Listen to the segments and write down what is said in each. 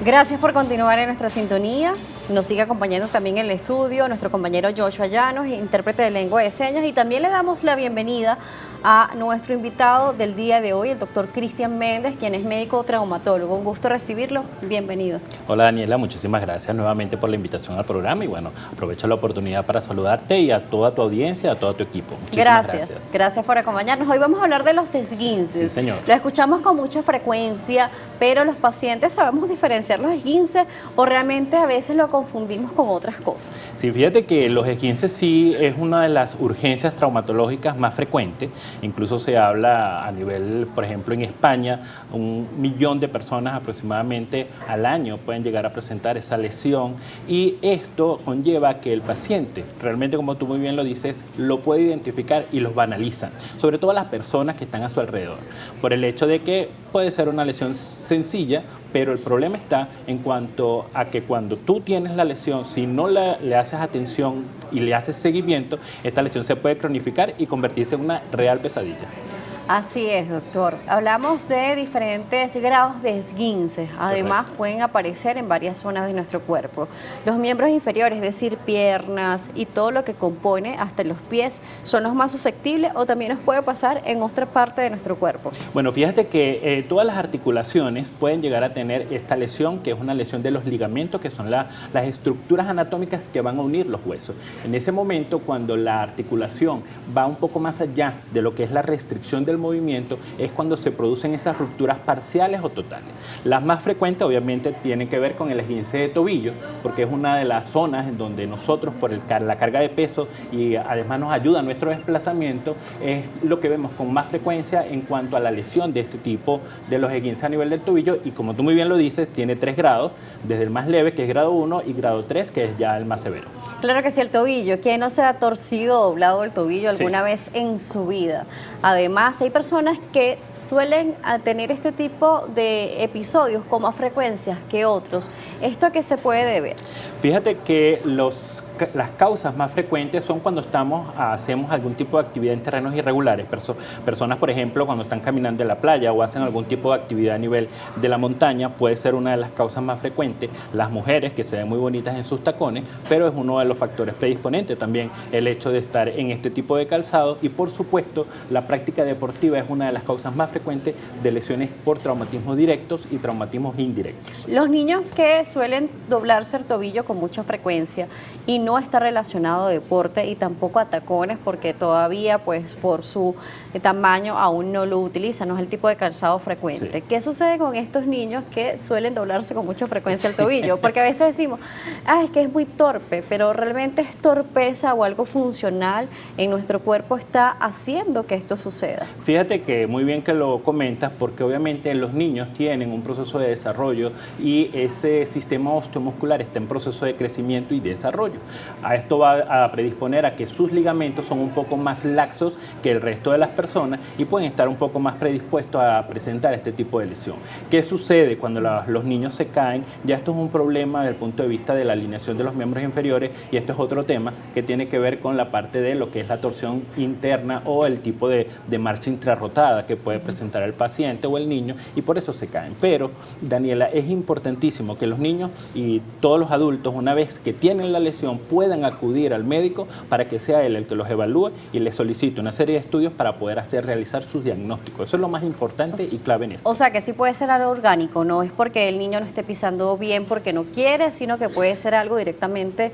Gracias por continuar en nuestra sintonía. Nos sigue acompañando también en el estudio nuestro compañero Joshua Llanos, intérprete de lengua de señas, y también le damos la bienvenida a nuestro invitado del día de hoy, el doctor Cristian Méndez, quien es médico traumatólogo. Un gusto recibirlo. Bienvenido. Hola Daniela, muchísimas gracias nuevamente por la invitación al programa y bueno, aprovecho la oportunidad para saludarte y a toda tu audiencia, a todo tu equipo. Muchísimas gracias. Gracias por acompañarnos. Hoy vamos a hablar de los esguinces. Sí, señor. Lo escuchamos con mucha frecuencia, pero los pacientes sabemos diferenciar los esguinces o realmente a veces lo confundimos con otras cosas. Sí, fíjate que los esguinces sí es una de las urgencias traumatológicas más frecuentes. Incluso se habla a nivel, por ejemplo, en España, 1 millón de personas aproximadamente al año pueden llegar a presentar esa lesión y esto conlleva que el paciente, realmente como tú muy bien lo dices, lo puede identificar y los banalizan, sobre todo las personas que están a su alrededor, por el hecho de que puede ser una lesión sencilla, pero el problema está en cuanto a que cuando tú tienes la lesión, si no le haces atención y le haces seguimiento, esta lesión se puede cronificar y convertirse en una real pesadilla. Así es, doctor. Hablamos de diferentes grados de esguinces. Además, Correcto. pueden aparecer en varias zonas de nuestro cuerpo. Los miembros inferiores, es decir, piernas y todo lo que compone hasta los pies, son los más susceptibles o también nos puede pasar en otra parte de nuestro cuerpo. Bueno, fíjate que todas las articulaciones pueden llegar a tener esta lesión, que es una lesión de los ligamentos, que son las estructuras anatómicas que van a unir los huesos. En ese momento, cuando la articulación va un poco más allá de lo que es la restricción del movimiento, es cuando se producen esas rupturas parciales o totales. Las más frecuentes obviamente tienen que ver con el esguince de tobillo, porque es una de las zonas en donde nosotros por la carga de peso y además nos ayuda a nuestro desplazamiento, es lo que vemos con más frecuencia en cuanto a la lesión de este tipo de los esguinces a nivel del tobillo, y como tú muy bien lo dices, tiene 3 grados, desde el más leve, que es grado 1, y grado 3, que es ya el más severo. Claro que sí, el tobillo. ¿Quién no se ha torcido o doblado el tobillo alguna Sí. vez en su vida? Además, hay personas que suelen tener este tipo de episodios con más frecuencias que otros. ¿Esto a qué se puede deber? Fíjate que las causas más frecuentes son cuando hacemos algún tipo de actividad en terrenos irregulares. Personas, por ejemplo, cuando están caminando en la playa o hacen algún tipo de actividad a nivel de la montaña, puede ser una de las causas más frecuentes. Las mujeres, que se ven muy bonitas en sus tacones, pero es uno de los factores predisponentes también el hecho de estar en este tipo de calzado. Y por supuesto, la práctica deportiva es una de las causas más frecuentes de lesiones por traumatismos directos y traumatismos indirectos. Los niños que suelen doblarse el tobillo con mucha frecuencia y no está relacionado a deporte y tampoco a tacones porque todavía pues por su tamaño aún no lo utilizan, no es el tipo de calzado frecuente. Sí. ¿Qué sucede con estos niños que suelen doblarse con mucha frecuencia el tobillo? Porque a veces decimos, es que es muy torpe, pero realmente es torpeza o algo funcional en nuestro cuerpo está haciendo que esto suceda. Fíjate que muy bien que lo comentas, porque obviamente los niños tienen un proceso de desarrollo y ese sistema osteomuscular está en proceso de crecimiento y desarrollo. A esto va a predisponer a que sus ligamentos son un poco más laxos que el resto de las personas y pueden estar un poco más predispuestos a presentar este tipo de lesión. ¿Qué sucede cuando los niños se caen? Ya esto es un problema desde el punto de vista de la alineación de los miembros inferiores, y esto es otro tema que tiene que ver con la parte de lo que es la torsión interna o el tipo de marcha intrarrotada que puede presentar el paciente o el niño, y por eso se caen. Pero, Daniela, es importantísimo que los niños y todos los adultos, una vez que tienen la lesión, puedan acudir al médico para que sea él el que los evalúe y les solicite una serie de estudios para poder realizar sus diagnósticos. Eso es lo más importante y clave en esto. O sea que sí puede ser algo orgánico, no es porque el niño no esté pisando bien porque no quiere, sino que puede ser algo directamente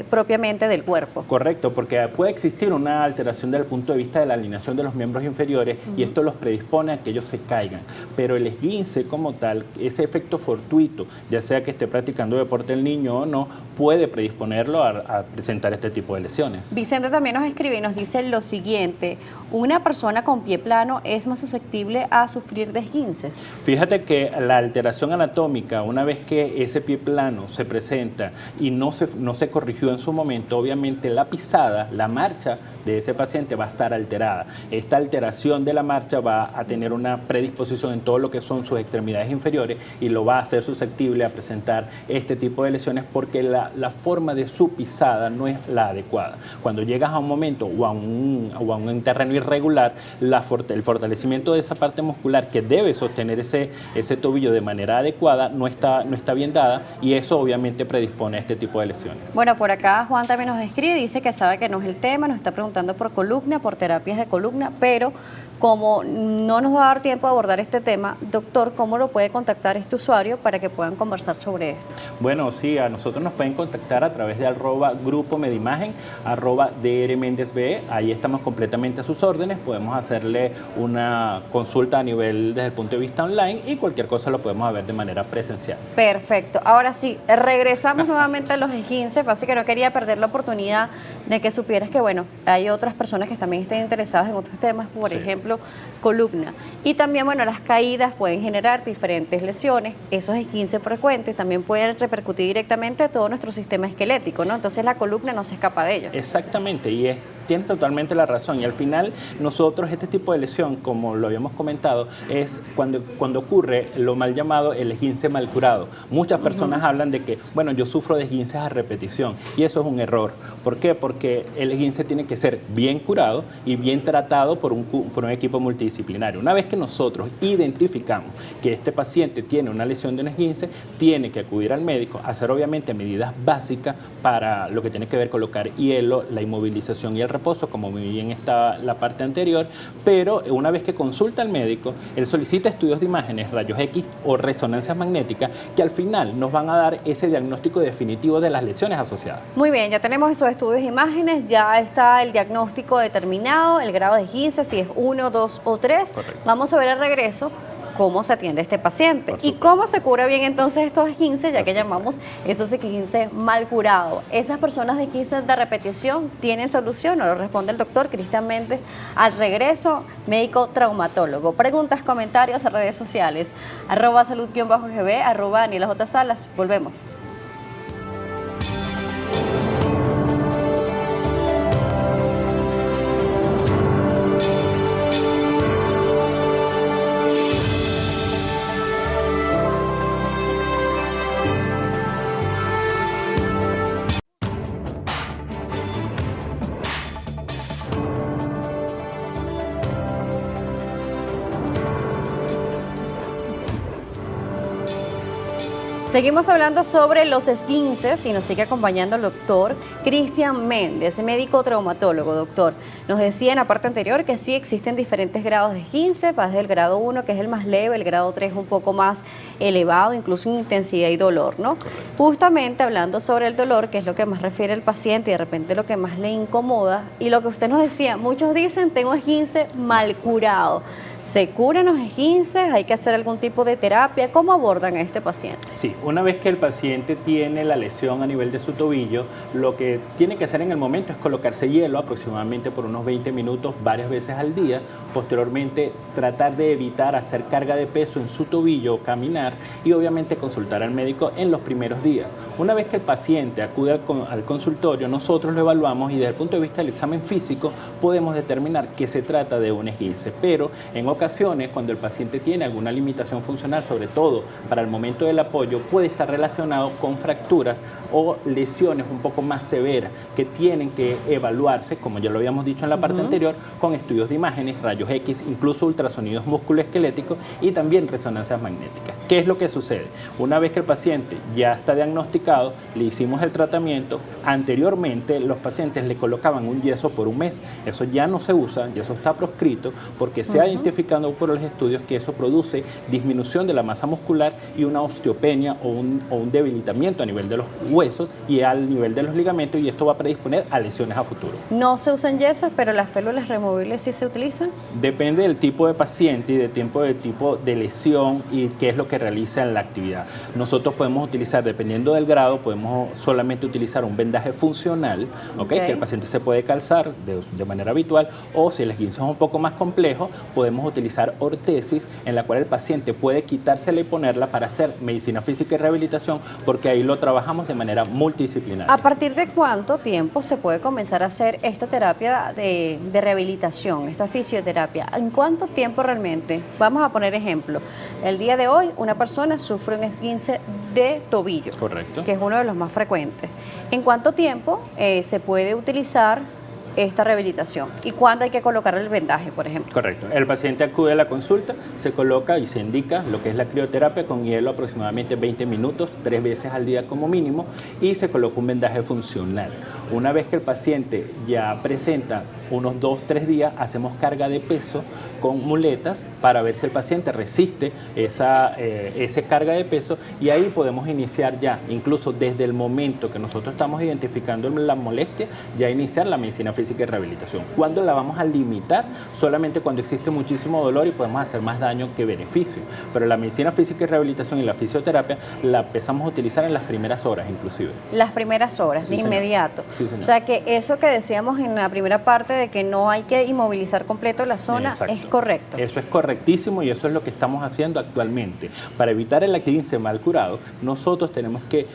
propiamente del cuerpo. Correcto, porque puede existir una alteración desde el punto de vista de la alineación de los miembros inferiores y esto los predispone a que ellos se caigan. Pero el esguince como tal, ese efecto fortuito, ya sea que esté practicando deporte el niño o no, puede predisponerlo a presentar este tipo de lesiones. Vicente también nos escribe y nos dice lo siguiente: ¿una persona con pie plano es más susceptible a sufrir de esguinces? Fíjate que la alteración anatómica, una vez que ese pie plano se presenta y no se corrigió en su momento, obviamente la pisada, la marcha de ese paciente va a estar alterada. Esta alteración de la marcha va a tener una predisposición en todo lo que son sus extremidades inferiores y lo va a hacer susceptible a presentar este tipo de lesiones, porque la forma de su pisada no es la adecuada. Cuando llegas a un momento o a un terreno irregular, el fortalecimiento de esa parte muscular que debe sostener ese tobillo de manera adecuada no está bien dada, y eso obviamente predispone a este tipo de lesiones. Bueno, por acá Juan también nos escribe, dice que sabe que no es el tema, nos está preguntando por columna, por terapias de columna, pero como no nos va a dar tiempo de abordar este tema, doctor, ¿cómo lo puede contactar este usuario para que puedan conversar sobre esto? Bueno, sí, a nosotros nos pueden contactar a través de @grupo Medimagen, @drmendezbe. Ahí estamos completamente a sus órdenes. Podemos hacerle una consulta a nivel desde el punto de vista online, y cualquier cosa lo podemos ver de manera presencial. Perfecto. Ahora sí, regresamos nuevamente a los esguinces. Así que no quería perder la oportunidad de que supieras que, bueno, hay otras personas que también estén interesadas en otros temas, por ejemplo, columna. Y también, bueno, las caídas pueden generar diferentes lesiones. Esos esguinces frecuentes también pueden repercutir directamente a todo nuestro sistema esquelético, ¿no? Entonces la columna no se escapa de ello. Exactamente, y tienes totalmente la razón. Y al final nosotros este tipo de lesión, como lo habíamos comentado, es cuando ocurre lo mal llamado el esguince mal curado. Muchas personas hablan de que, bueno, yo sufro de esguinces a repetición, y eso es un error. ¿Por qué? Porque el esguince tiene que ser bien curado y bien tratado por un equipo multidisciplinario. Una vez que nosotros identificamos que este paciente tiene una lesión de un esguince, tiene que acudir al médico, hacer obviamente medidas básicas para lo que tiene que ver colocar hielo, la inmovilización y el reposo, como muy bien está la parte anterior, pero una vez que consulta al médico, él solicita estudios de imágenes, rayos X o resonancias magnéticas, que al final nos van a dar ese diagnóstico definitivo de las lesiones asociadas. Muy bien, ya tenemos esos estudios de imágenes, ya está el diagnóstico determinado, el grado de esguince, si es 1, 2 o 3. Correcto. Vamos a ver al regreso cómo se atiende a este paciente y cómo se cura bien entonces estos esguinces, ya que llamamos esos esguinces mal curados. ¿Esas personas de esguinces de repetición tienen solución? Nos lo responde el doctor Cristian Méndez al regreso, médico traumatólogo. Preguntas, comentarios en redes sociales, @salud_gb, @Daniela J. Salas. Volvemos. Seguimos hablando sobre los esguinces y nos sigue acompañando el doctor Cristian Méndez, médico traumatólogo. Doctor, nos decía en la parte anterior que sí existen diferentes grados de esguince, va desde el grado 1, que es el más leve, el grado 3 un poco más elevado, incluso en intensidad y dolor, ¿no? Correcto. Justamente hablando sobre el dolor, que es lo que más refiere el paciente y de repente lo que más le incomoda, y lo que usted nos decía, muchos dicen tengo esguince mal curado. ¿Se curan los esguinces? ¿Hay que hacer algún tipo de terapia? ¿Cómo abordan a este paciente? Sí, una vez que el paciente tiene la lesión a nivel de su tobillo, lo que tiene que hacer en el momento es colocarse hielo aproximadamente por unos 20 minutos varias veces al día. Posteriormente, tratar de evitar hacer carga de peso en su tobillo, caminar, y obviamente consultar al médico en los primeros días. Una vez que el paciente acude al consultorio, nosotros lo evaluamos y desde el punto de vista del examen físico podemos determinar que se trata de un esguince, pero en ocasiones cuando el paciente tiene alguna limitación funcional, sobre todo para el momento del apoyo, puede estar relacionado con fracturas o lesiones un poco más severas que tienen que evaluarse, como ya lo habíamos dicho en la parte anterior, con estudios de imágenes, rayos X, incluso ultrasonidos musculoesqueléticos y también resonancias magnéticas. ¿Qué es lo que sucede? Una vez que el paciente ya está diagnosticado, le hicimos el tratamiento. Anteriormente los pacientes le colocaban un yeso por un mes. Eso ya no se usa, ya eso está proscrito porque se ha identificado por los estudios que eso produce disminución de la masa muscular y una osteopenia o un debilitamiento a nivel de los huesos y al nivel de los ligamentos, y esto va a predisponer a lesiones a futuro. No se usan yesos, pero las férulas removibles sí se utilizan. Depende del tipo de paciente y del tipo de lesión y qué es lo que realiza en la actividad. Nosotros podemos utilizar, dependiendo del grado, podemos solamente utilizar un vendaje funcional, que el paciente se puede calzar de manera habitual, o si el esguince es un poco más complejo, podemos utilizar ortesis, en la cual el paciente puede quitársela y ponerla para hacer medicina física y rehabilitación, porque ahí lo trabajamos de manera multidisciplinaria. ¿A partir de cuánto tiempo se puede comenzar a hacer esta terapia de rehabilitación, esta fisioterapia? ¿En cuánto tiempo realmente? Vamos a poner ejemplo. El día de hoy una persona sufre un esguince de tobillo. Correcto. Que es uno de los más frecuentes. ¿En cuánto tiempo se puede utilizar esta rehabilitación? ¿Y cuándo hay que colocar el vendaje, por ejemplo? Correcto. El paciente acude a la consulta, se coloca y se indica lo que es la crioterapia con hielo aproximadamente 20 minutos, 3 veces al día como mínimo, y se coloca un vendaje funcional. Una vez que el paciente ya presenta unos 2-3 días, hacemos carga de peso con muletas para ver si el paciente resiste esa carga de peso, y ahí podemos iniciar ya, incluso desde el momento que nosotros estamos identificando la molestia, ya iniciar la medicina física y rehabilitación. ¿Cuándo la vamos a limitar? Solamente cuando existe muchísimo dolor y podemos hacer más daño que beneficio. Pero la medicina física y rehabilitación y la fisioterapia la empezamos a utilizar en las primeras horas inclusive. Las primeras horas, Sí, de señor. inmediato. Sí, señor. O sea que eso que decíamos en la primera parte de que no hay que inmovilizar completo la zona, Exacto. es correcto. Eso es correctísimo y eso es lo que estamos haciendo actualmente. Para evitar el esguince mal curado, nosotros tenemos que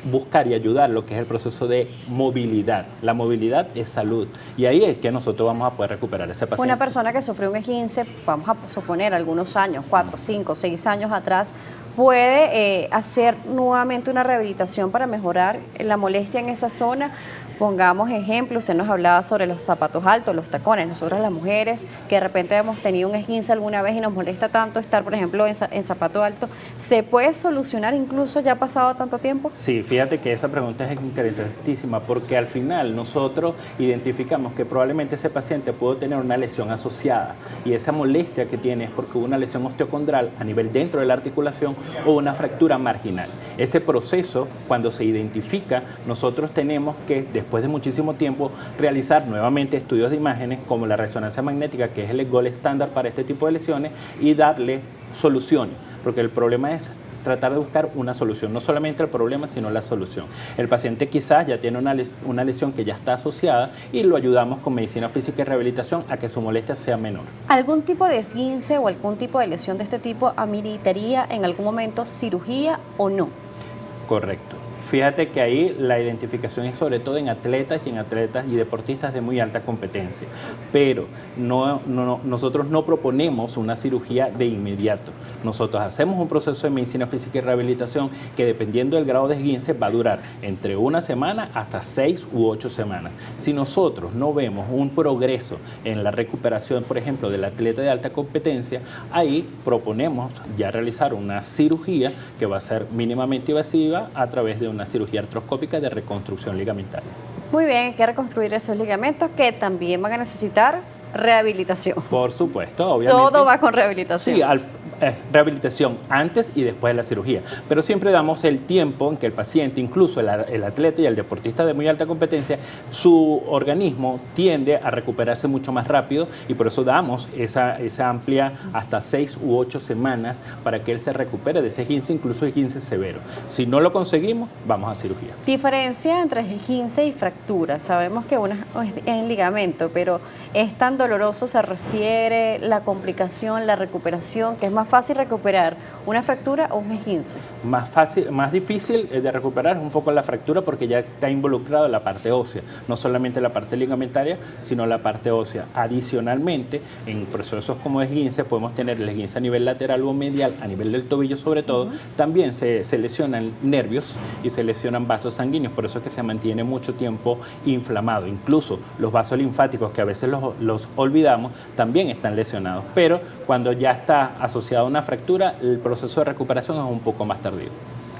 buscar y ayudar lo que es el proceso de movilidad. La movilidad es salud y ahí es que nosotros vamos a poder recuperar a ese paciente. Una persona que sufrió un esguince, vamos a suponer algunos años, 4, 5, 6 años atrás, puede hacer nuevamente una rehabilitación para mejorar la molestia en esa zona. Pongamos ejemplo, usted nos hablaba sobre los zapatos altos, los tacones. Nosotras las mujeres que de repente hemos tenido un esguince alguna vez y nos molesta tanto estar, por ejemplo, en zapato alto, ¿se puede solucionar incluso ya ha pasado tanto tiempo? Sí, fíjate que esa pregunta es interesantísima porque al final nosotros identificamos que probablemente ese paciente pudo tener una lesión asociada y esa molestia que tiene es porque hubo una lesión osteocondral a nivel dentro de la articulación o una fractura marginal. Ese proceso, cuando se identifica, nosotros tenemos que, después de muchísimo tiempo, realizar nuevamente estudios de imágenes como la resonancia magnética, que es el gold estándar para este tipo de lesiones, y darle soluciones, porque el problema es tratar de buscar una solución, no solamente el problema, sino la solución. El paciente quizás ya tiene una lesión que ya está asociada y lo ayudamos con medicina física y rehabilitación a que su molestia sea menor. ¿Algún tipo de esguince o algún tipo de lesión de este tipo ameritaría en algún momento cirugía o no? Correcto. Fíjate que ahí la identificación es sobre todo en atletas y deportistas de muy alta competencia, pero nosotros no proponemos una cirugía de inmediato. Nosotros hacemos un proceso de medicina física y rehabilitación que, dependiendo del grado de esguince, va a durar entre 1 semana hasta 6 u 8 semanas. Si nosotros no vemos un progreso en la recuperación, por ejemplo, del atleta de alta competencia, ahí proponemos ya realizar una cirugía que va a ser mínimamente invasiva a través de una cirugía artroscópica de reconstrucción ligamentaria. Muy bien, hay que reconstruir esos ligamentos que también van a necesitar rehabilitación. Por supuesto, obviamente. Todo va con rehabilitación. Sí, rehabilitación antes y después de la cirugía. Pero siempre damos el tiempo en que el paciente, incluso el atleta y el deportista de muy alta competencia, su organismo tiende a recuperarse mucho más rápido y por eso damos esa amplia hasta 6 u 8 semanas para que él se recupere de ese esguince, incluso esguince severo. Si no lo conseguimos, vamos a cirugía. Diferencia entre esguince y fractura. Sabemos que una es en ligamento, pero ¿es tan doloroso? ¿Se refiere la complicación, la recuperación, que es más fácil recuperar una fractura o un esguince? Más difícil de recuperar es un poco la fractura porque ya está involucrada la parte ósea, no solamente la parte ligamentaria, sino la parte ósea. Adicionalmente, en procesos como esguince podemos tener el esguince a nivel lateral o medial, a nivel del tobillo sobre todo. También se lesionan nervios y se lesionan vasos sanguíneos, por eso es que se mantiene mucho tiempo inflamado. Incluso los vasos linfáticos, que a veces los olvidamos, también están lesionados, pero cuando ya está asociado a una fractura, el proceso de recuperación es un poco más tardío.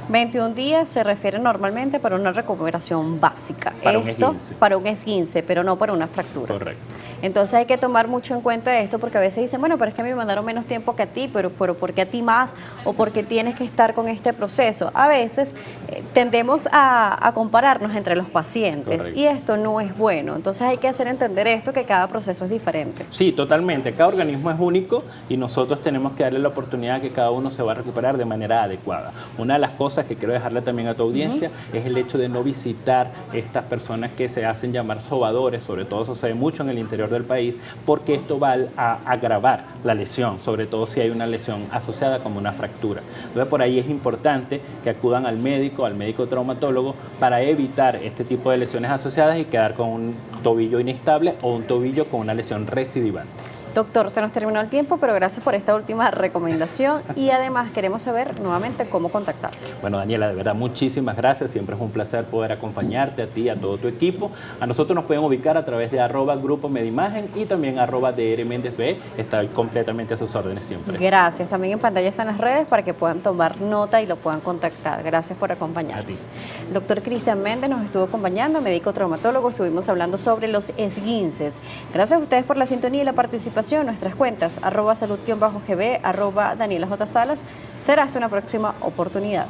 21 días se refiere normalmente para una recuperación básica. Para un esguince. Para un esguince, pero no para una fractura. Correcto. Entonces hay que tomar mucho en cuenta esto porque a veces dicen, bueno, pero es que a mí me mandaron menos tiempo que a ti, pero ¿por qué a ti más? ¿O por qué tienes que estar con este proceso? A veces tendemos a compararnos entre los pacientes. Correcto. Y esto no es bueno. Entonces hay que hacer entender esto, que cada proceso es diferente. Sí, totalmente. Cada organismo es único y nosotros tenemos que darle la oportunidad que cada uno se va a recuperar de manera adecuada. Una de las cosas que quiero dejarle también a tu audiencia es el hecho de no visitar estas personas que se hacen llamar sobadores, sobre todo sucede mucho en el interior del país, porque esto va a agravar la lesión, sobre todo si hay una lesión asociada como una fractura. Entonces por ahí es importante que acudan al médico traumatólogo para evitar este tipo de lesiones asociadas y quedar con un tobillo inestable o un tobillo con una lesión recidivante. Doctor, se nos terminó el tiempo, pero gracias por esta última recomendación y además queremos saber nuevamente cómo contactar. Bueno, Daniela, de verdad, muchísimas gracias. Siempre es un placer poder acompañarte a ti, a todo tu equipo. A nosotros nos pueden ubicar a través de @Grupo Medimagen y también @DRMendesB. Está completamente a sus órdenes siempre. Gracias. También en pantalla están las redes para que puedan tomar nota y lo puedan contactar. Gracias por acompañarnos. A ti. El doctor Cristian Méndez nos estuvo acompañando, médico traumatólogo. Estuvimos hablando sobre los esguinces. Gracias a ustedes por la sintonía y la participación. Nuestras cuentas, @salud_gb, @Daniela J. Salas. Será hasta una próxima oportunidad.